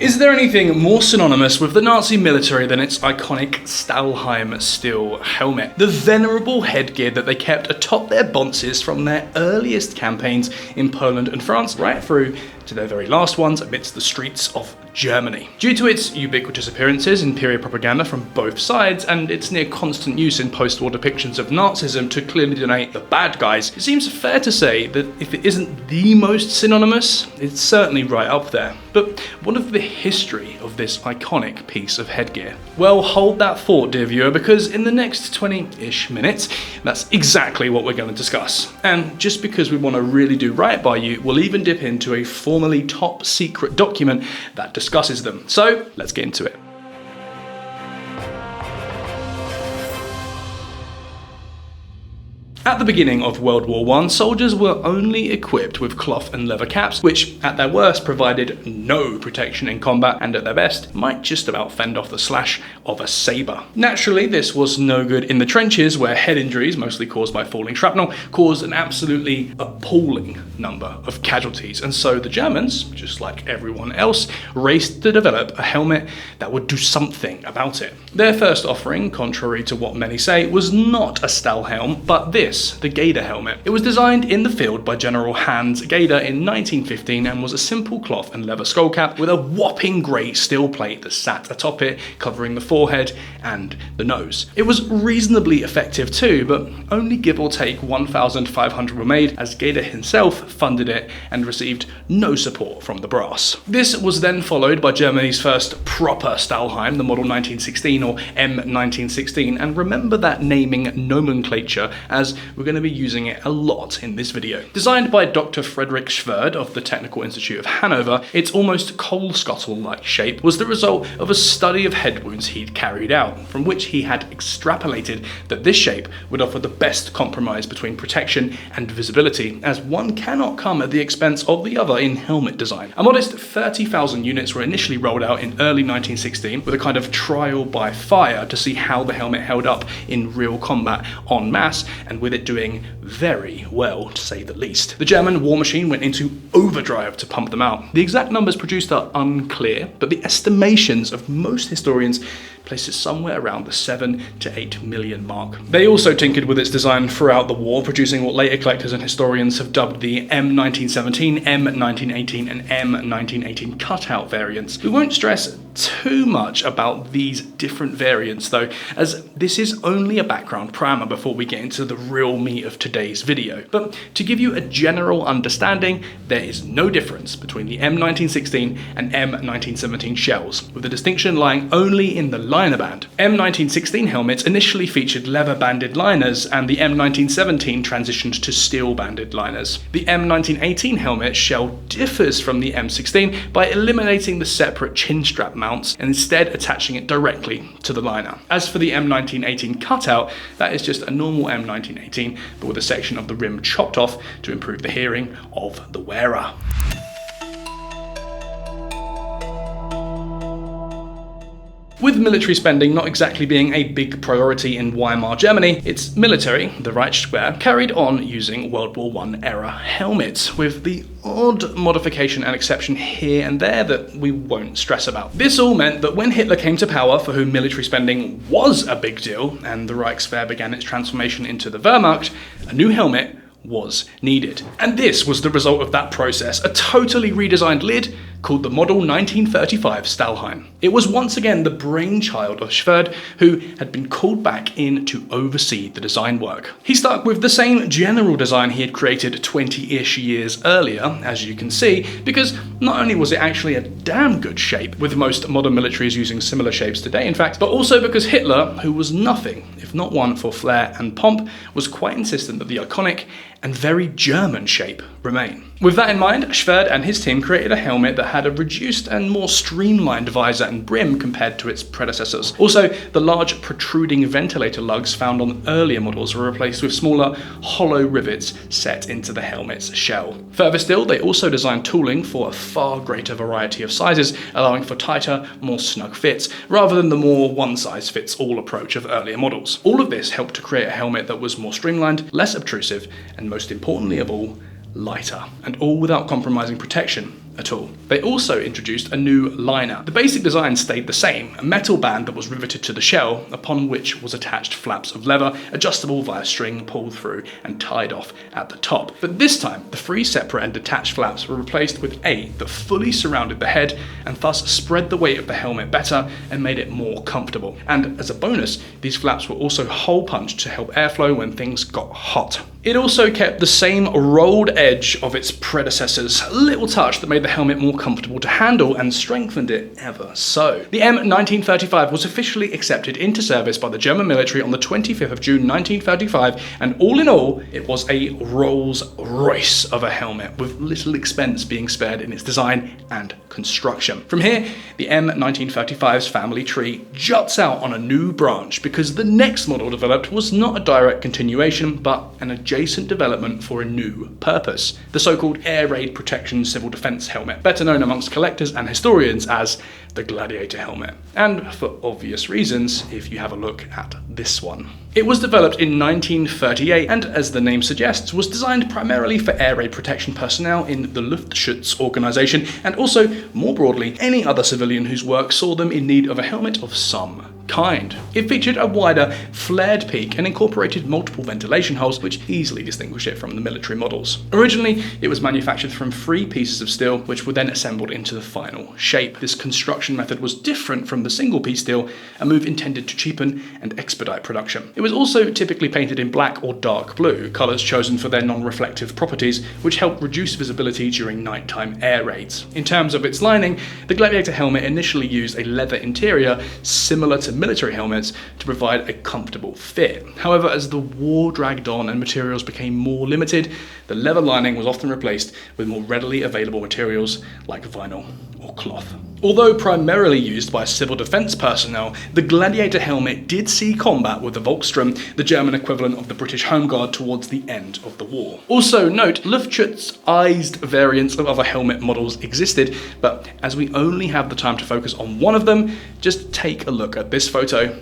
Is there anything more synonymous with the Nazi military than its iconic Stahlhelm steel helmet? The venerable headgear that they kept atop their bonces from their earliest campaigns in Poland and France, right through to their very last ones amidst the streets of Germany. Due to its ubiquitous appearances in period propaganda from both sides and its near constant use in post-war depictions of Nazism to clearly denote the bad guys, it seems fair to say that if it isn't the most synonymous, it's certainly right up there. But what of the history of this iconic piece of headgear? Well, hold that thought, dear viewer, because in the next 20-ish minutes, that's exactly what we're going to discuss. And just because we want to really do right by you, we'll even dip into a formerly top secret document that discusses them. So let's get into it. At the beginning of World War I, soldiers were only equipped with cloth and leather caps, which at their worst provided no protection in combat and at their best might just about fend off the slash of a sabre. Naturally, this was no good in the trenches where head injuries, mostly caused by falling shrapnel, caused an absolutely appalling number of casualties, and so the Germans, just like everyone else, raced to develop a helmet that would do something about it. Their first offering, contrary to what many say, was not a Stahlhelm, but this, the Gator helmet. It was designed in the field by General Hans Gator in 1915 and was a simple cloth and leather skull cap with a whopping grey steel plate that sat atop it, covering the forehead and the nose. It was reasonably effective too, but only give or take 1,500 were made, as Gator himself funded it and received no support from the brass. This was then followed by Germany's first proper Stahlhelm, the model 1916 or M1916, and remember that naming nomenclature as we're going to be using it a lot in this video. Designed by Dr. Friedrich Schwerd of the Technical Institute of Hanover, its almost coal scuttle-like shape was the result of a study of head wounds he'd carried out, from which he had extrapolated that this shape would offer the best compromise between protection and visibility, as one cannot come at the expense of the other in helmet design. A modest 30,000 units were initially rolled out in early 1916 with a kind of trial by fire to see how the helmet held up in real combat en masse, and with it doing very well, to say the least. The German war machine went into overdrive to pump them out. The exact numbers produced are unclear, but the estimations of most historians place it somewhere around the 7 to 8 million mark. They also tinkered with its design throughout the war, producing what later collectors and historians have dubbed the M1917, M1918 and M1918 cutout variants. We won't stress too much about these different variants though, as this is only a background primer before we get into the real meat of today's video. But to give you a general understanding, there is no difference between the M1916 and M1917 shells, with the distinction lying only in the liner band. M1916 helmets initially featured leather banded liners, and the M1917 transitioned to steel banded liners. The M1918 helmet shell differs from the M16 by eliminating the separate chin strap mounts and instead attaching it directly to the liner. As for the M1918 cutout, that is just a normal M1918 but with a section of the rim chopped off to improve the hearing of the wearer. With military spending not exactly being a big priority in Weimar Germany, its military, the Reichswehr, carried on using World War I era helmets, with the odd modification and exception here and there that we won't stress about. This all meant that when Hitler came to power, for whom military spending was a big deal, and the Reichswehr began its transformation into the Wehrmacht, a new helmet was needed. And this was the result of that process, a totally redesigned lid called the Model 1935 Stahlhelm. It was once again the brainchild of Schwerd, who had been called back in to oversee the design work. He stuck with the same general design he had created 20-ish years earlier, as you can see, because not only was it actually a damn good shape, with most modern militaries using similar shapes today in fact, but also because Hitler, who was nothing if not one for flair and pomp, was quite insistent that the iconic and very German shape remain. With that in mind, Schwerd and his team created a helmet that had a reduced and more streamlined visor and brim compared to its predecessors. Also, the large protruding ventilator lugs found on earlier models were replaced with smaller, hollow rivets set into the helmet's shell. Further still, they also designed tooling for a far greater variety of sizes, allowing for tighter, more snug fits, rather than the more one-size-fits-all approach of earlier models. All of this helped to create a helmet that was more streamlined, less obtrusive, and most importantly of all, lighter, and all without compromising protection. at all. They also introduced a new liner. The basic design stayed the same, a metal band that was riveted to the shell, upon which was attached flaps of leather, adjustable via string pulled through and tied off at the top. But this time, the three separate and detached flaps were replaced with 8 that fully surrounded the head and thus spread the weight of the helmet better and made it more comfortable. And as a bonus, these flaps were also hole punched to help airflow when things got hot. It also kept the same rolled edge of its predecessors, a little touch that made the helmet more comfortable to handle and strengthened it ever so. The M1935 was officially accepted into service by the German military on the 25th of June 1935, and all in all, it was a Rolls-Royce of a helmet, with little expense being spared in its design and construction. From here, the M1935's family tree juts out on a new branch because the next model developed was not a direct continuation, but an adjacent development for a new purpose, the so-called Air Raid Protection Civil Defense helmet, better known amongst collectors and historians as the Gladiator helmet. And for obvious reasons, if you have a look at this one. It was developed in 1938 and, as the name suggests, was designed primarily for air raid protection personnel in the Luftschutz organization, and also, more broadly, any other civilian whose work saw them in need of a helmet of some kind. It featured a wider, flared peak and incorporated multiple ventilation holes, which easily distinguished it from the military models. Originally, it was manufactured from 3 pieces of steel, which were then assembled into the final shape. This construction method was different from the single-piece steel, a move intended to cheapen and expedite production. It was also typically painted in black or dark blue, colours chosen for their non-reflective properties, which helped reduce visibility during nighttime air raids. In terms of its lining, the Gladiator helmet initially used a leather interior similar to military helmets to provide a comfortable fit. However, as the war dragged on and materials became more limited, the leather lining was often replaced with more readily available materials like vinyl or cloth. Although primarily used by civil defence personnel, the Gladiator helmet did see combat with the Volkssturm, the German equivalent of the British Home Guard, towards the end of the war. Also note, Luftschutzized variants of other helmet models existed, but as we only have the time to focus on one of them, just take a look at this photo,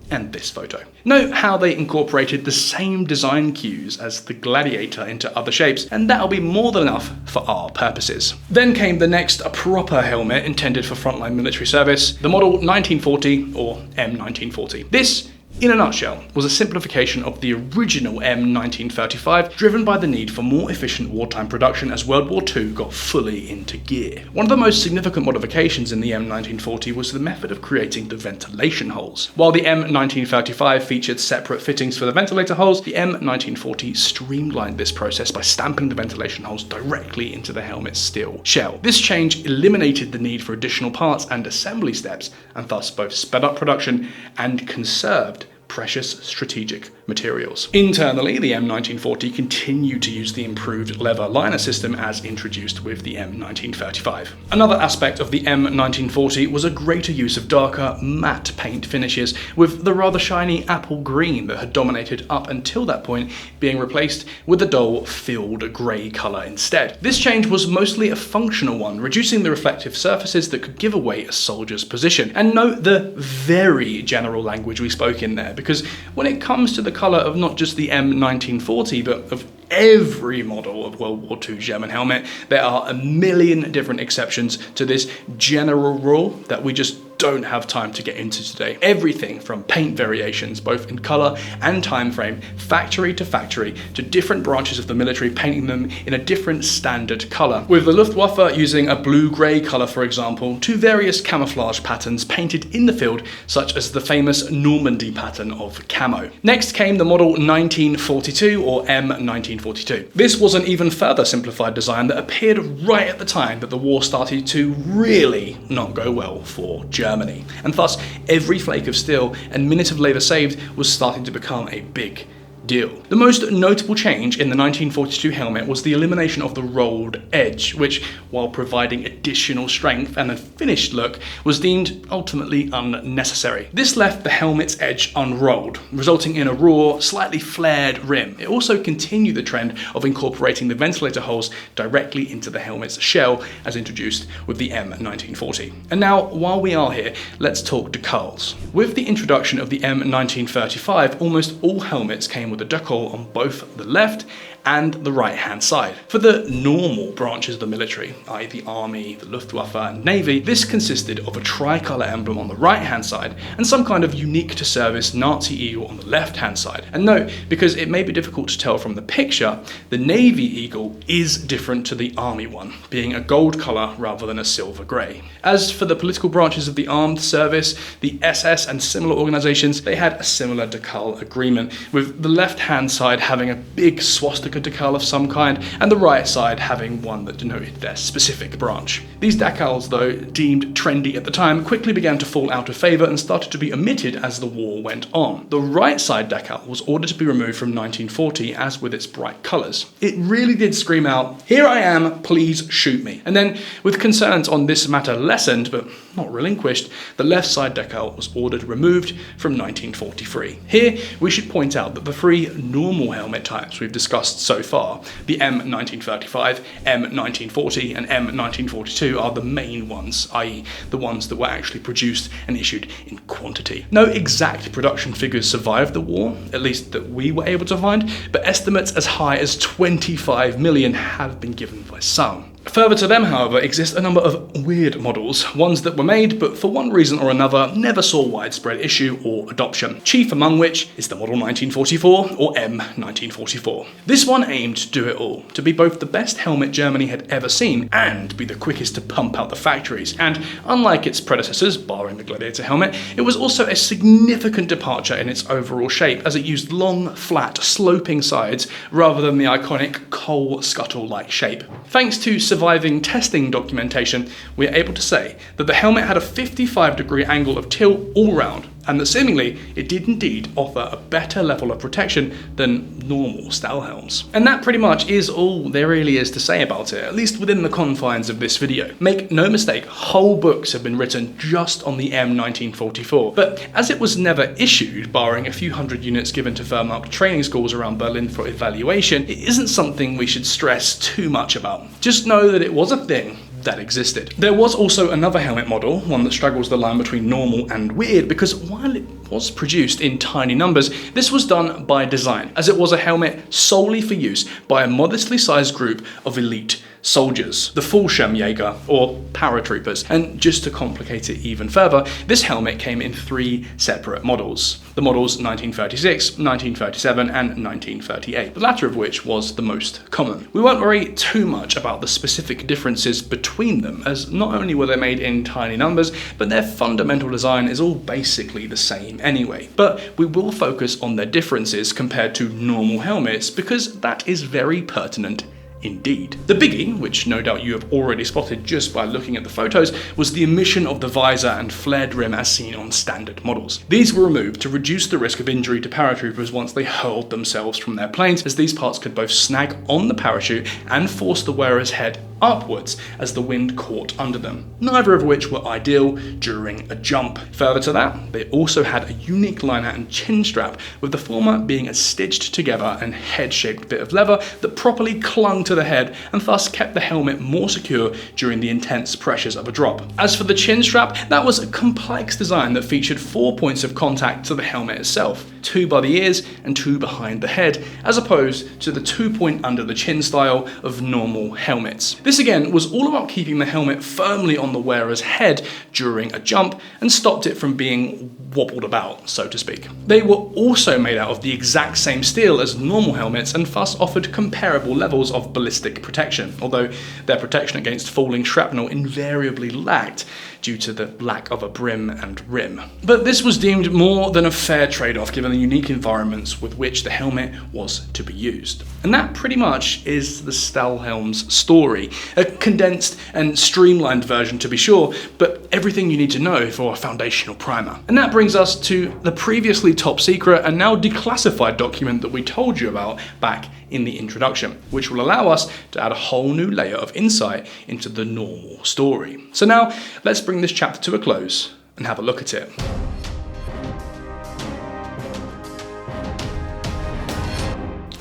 and this photo. Note how they incorporated the same design cues as the Gladiator into other shapes, and that'll be more than enough for our purposes. Then came the next proper helmet intended for frontline military service, the model 1940 or M1940. This, in a nutshell, was a simplification of the original M1935, driven by the need for more efficient wartime production as World War II got fully into gear. One of the most significant modifications in the M1940 was the method of creating the ventilation holes. While the M1935 featured separate fittings for the ventilator holes, the M1940 streamlined this process by stamping the ventilation holes directly into the helmet's steel shell. This change eliminated the need for additional parts and assembly steps, and thus both sped up production and conserved precious strategic materials. Internally, the M1940 continued to use the improved leather liner system as introduced with the M1935. Another aspect of the M1940 was a greater use of darker, matte paint finishes, with the rather shiny apple green that had dominated up until that point being replaced with a dull, filled grey colour instead. This change was mostly a functional one, reducing the reflective surfaces that could give away a soldier's position. And note the very general language we spoke in there, because when it comes to the colour of not just the M1940, but of every model of World War II German helmet, there are a million different exceptions to this general rule that we just don't have time to get into today. Everything from paint variations, both in colour and time frame, factory to factory, to different branches of the military painting them in a different standard colour, with the Luftwaffe using a blue-grey colour, for example, to various camouflage patterns painted in the field, such as the famous Normandy pattern of camo. Next came the model 1942, or M1942. This was an even further simplified design that appeared right at the time that the war started to really not go well for Germany. And thus, every flake of steel and minute of labour saved was starting to become a big deal. The most notable change in the 1942 helmet was the elimination of the rolled edge, which, while providing additional strength and a finished look, was deemed ultimately unnecessary. This left the helmet's edge unrolled, resulting in a raw, slightly flared rim. It also continued the trend of incorporating the ventilator holes directly into the helmet's shell, as introduced with the M1940. And now, while we are here, let's talk decals. With the introduction of the M1935, almost all helmets came with a decal on both the left and the right-hand side. For the normal branches of the military, i.e. the Army, the Luftwaffe and Navy, this consisted of a tricolour emblem on the right-hand side and some kind of unique to service Nazi eagle on the left-hand side. And note, because it may be difficult to tell from the picture, the Navy eagle is different to the Army one, being a gold colour rather than a silver grey. As for the political branches of the armed service, the SS and similar organisations, they had a similar decal agreement, with the left-hand side having a big swastika decal of some kind, and the right side having one that denoted their specific branch. These decals, though deemed trendy at the time, quickly began to fall out of favour and started to be omitted as the war went on. The right side decal was ordered to be removed from 1940, as with its bright colours. It really did scream out, "Here I am, please shoot me." And then, with concerns on this matter lessened, but not relinquished, the left side decal was ordered removed from 1943. Here, we should point out that the three normal helmet types we've discussed so far, the M1935, M1940 and M1942, are the main ones, i.e. the ones that were actually produced and issued in quantity. No exact production figures survived the war, at least that we were able to find, but estimates as high as 25 million have been given by some. Further to them, however, exist a number of weird models, ones that were made but for one reason or another never saw widespread issue or adoption, chief among which is the model 1944 or M1944. This one aimed to do it all, to be both the best helmet Germany had ever seen and be the quickest to pump out the factories, and unlike its predecessors, barring the Gladiator helmet, it was also a significant departure in its overall shape, as it used long, flat, sloping sides rather than the iconic coal scuttle-like shape. Thanks to surviving testing documentation, we are able to say that the helmet had a 55-degree angle of tilt all round, and that seemingly it did indeed offer a better level of protection than normal Stahlhelms. And that pretty much is all there really is to say about it, at least within the confines of this video. Make no mistake, whole books have been written just on the M1944, but as it was never issued, barring a few hundred units given to Wehrmacht training schools around Berlin for evaluation, it isn't something we should stress too much about. Just know that it was a thing that existed. There was also another helmet model, one that straggles the line between normal and weird, because while it was produced in tiny numbers, this was done by design, as it was a helmet solely for use by a modestly sized group of elite soldiers, the Fallschirmjäger, or paratroopers. And just to complicate it even further, this helmet came in three separate models. The models 1936, 1937 and 1938, the latter of which was the most common. We won't worry too much about the specific differences between them, as not only were they made in tiny numbers, but their fundamental design is all basically the same anyway. But we will focus on their differences compared to normal helmets, because that is very pertinent indeed. The biggie, which no doubt you have already spotted just by looking at the photos, was the omission of the visor and flared rim as seen on standard models. These were removed to reduce the risk of injury to paratroopers once they hurled themselves from their planes, as these parts could both snag on the parachute and force the wearer's head upwards as the wind caught under them, neither of which were ideal during a jump. Further to that, they also had a unique liner and chin strap, with the former being a stitched together and head-shaped bit of leather that properly clung to the head and thus kept the helmet more secure during the intense pressures of a drop. As for the chin strap, that was a complex design that featured 4 points of contact to the helmet itself, 2 by the ears and 2 behind the head, as opposed to the 2-point under the chin style of normal helmets. This again was all about keeping the helmet firmly on the wearer's head during a jump and stopped it from being wobbled about, so to speak. They were also made out of the exact same steel as normal helmets and thus offered comparable levels of ballistic protection, although their protection against falling shrapnel invariably lacked due to the lack of a brim and rim. But this was deemed more than a fair trade-off given the unique environments with which the helmet was to be used. And that pretty much is the Stahlhelm's story. A condensed and streamlined version to be sure, but everything you need to know for a foundational primer. And that brings us to the previously top secret and now declassified document that we told you about back in the introduction, which will allow us to add a whole new layer of insight into the normal story. So now, let's bring this chapter to a close and have a look at it.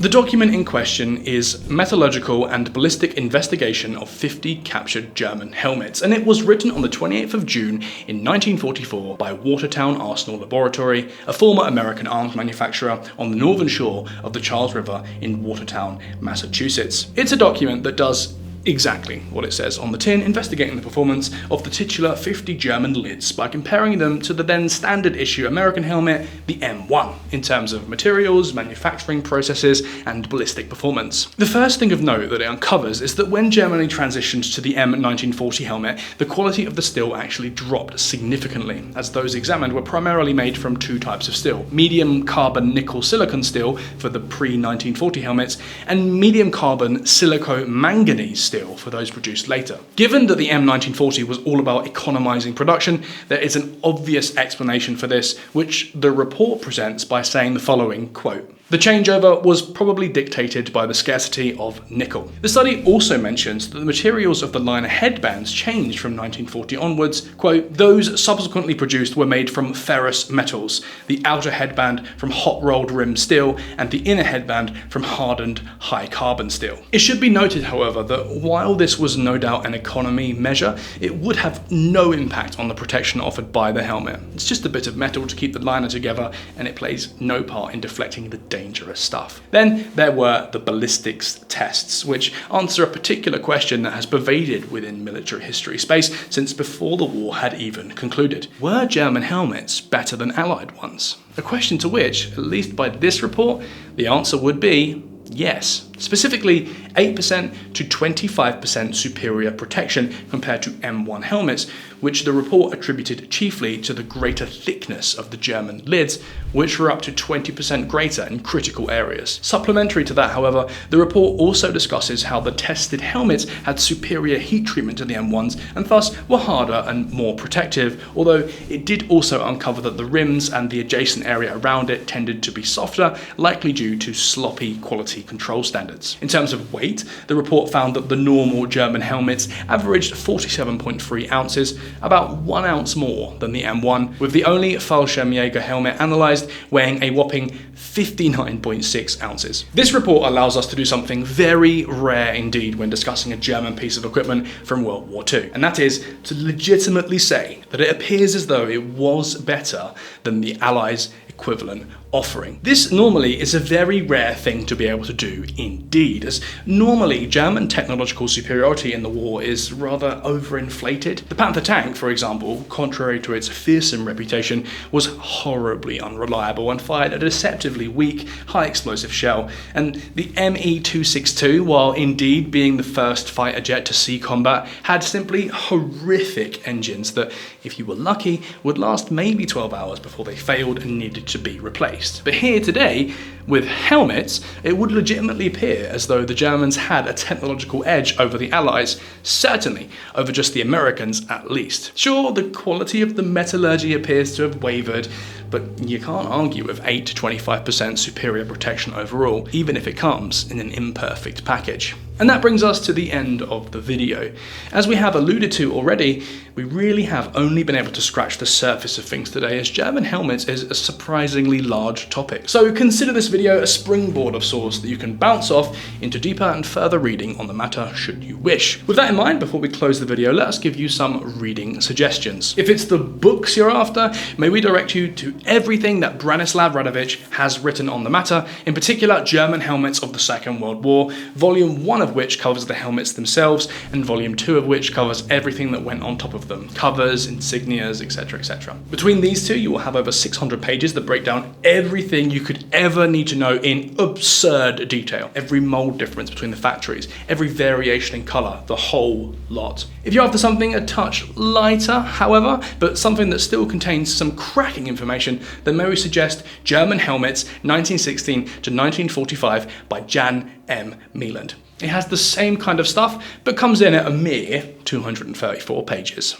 The document in question is Metallurgical and Ballistic Investigation of 50 Captured German Helmets, and it was written on the 28th of June in 1944 by Watertown Arsenal Laboratory, a former American arms manufacturer on the northern shore of the Charles River in Watertown, Massachusetts. It's a document that does exactly what it says on the tin, investigating the performance of the titular 50 German lids by comparing them to the then standard issue American helmet, the M1, in terms of materials, manufacturing processes, and ballistic performance. The first thing of note that it uncovers is that when Germany transitioned to the M1940 helmet, the quality of the steel actually dropped significantly, as those examined were primarily made from two types of steel: medium carbon nickel silicon steel for the pre-1940 helmets, and medium carbon silico manganese steel for those produced later. Given that the M1940 was all about economizing production, there is an obvious explanation for this, which the report presents by saying the following, quote, "The changeover was probably dictated by the scarcity of nickel." The study also mentions that the materials of the liner headbands changed from 1940 onwards. Quote, "Those subsequently produced were made from ferrous metals, the outer headband from hot-rolled rim steel, and the inner headband from hardened high-carbon steel." It should be noted, however, that while this was no doubt an economy measure, it would have no impact on the protection offered by the helmet. It's just a bit of metal to keep the liner together, and it plays no part in deflecting the dangerous stuff. Then there were the ballistics tests, which answer a particular question that has pervaded within military history space since before the war had even concluded. Were German helmets better than Allied ones? A question to which, at least by this report, the answer would be yes. Specifically, 8% to 25% superior protection compared to M1 helmets, which the report attributed chiefly to the greater thickness of the German lids, which were up to 20% greater in critical areas. Supplementary to that, however, the report also discusses how the tested helmets had superior heat treatment to the M1s and thus were harder and more protective, although it did also uncover that the rims and the adjacent area around it tended to be softer, likely due to sloppy quality control standards. In terms of weight, the report found that the normal German helmets averaged 47.3 ounces, about 1 ounce more than the M1, with the only Fallschirmjäger helmet analysed weighing a whopping 59.6 ounces. This report allows us to do something very rare indeed when discussing a German piece of equipment from World War II, and that is to legitimately say that it appears as though it was better than the Allies' equivalent offering. This normally is a very rare thing to be able to do indeed, as normally German technological superiority in the war is rather overinflated. The Panther tank, for example, contrary to its fearsome reputation, was horribly unreliable and fired a deceptively weak, high explosive shell, and the ME-262, while indeed being the first fighter jet to see combat, had simply horrific engines that, if you were lucky, would last maybe 12 hours before they failed and needed to be replaced. But here today, with helmets, it would legitimately appear as though the Germans had a technological edge over the Allies, certainly over just the Americans at least. Sure, the quality of the metallurgy appears to have wavered, but you can't argue with 8 to 25% superior protection overall, even if it comes in an imperfect package. And that brings us to the end of the video. As we have alluded to already, we really have only been able to scratch the surface of things today, as German helmets is a surprisingly large topic. So consider this video a springboard of sorts that you can bounce off into deeper and further reading on the matter should you wish. With that in mind, before we close the video, let us give you some reading suggestions. If it's the books you're after, may we direct you to everything that Branislav Radovich has written on the matter, in particular German helmets of the Second World War, volume 1 of which covers the helmets themselves, and volume 2 of which covers everything that went on top of them, covers, insignias, etc, etc. Between these two, you will have over 600 pages that break down everything you could ever need to know in absurd detail. Every mold difference between the factories, every variation in colour, the whole lot. If you're after something a touch lighter, however, but something that still contains some cracking information, then may we suggest German Helmets 1916 to 1945 by Jan M. Mieland. It has the same kind of stuff, but comes in at a mere 234 pages.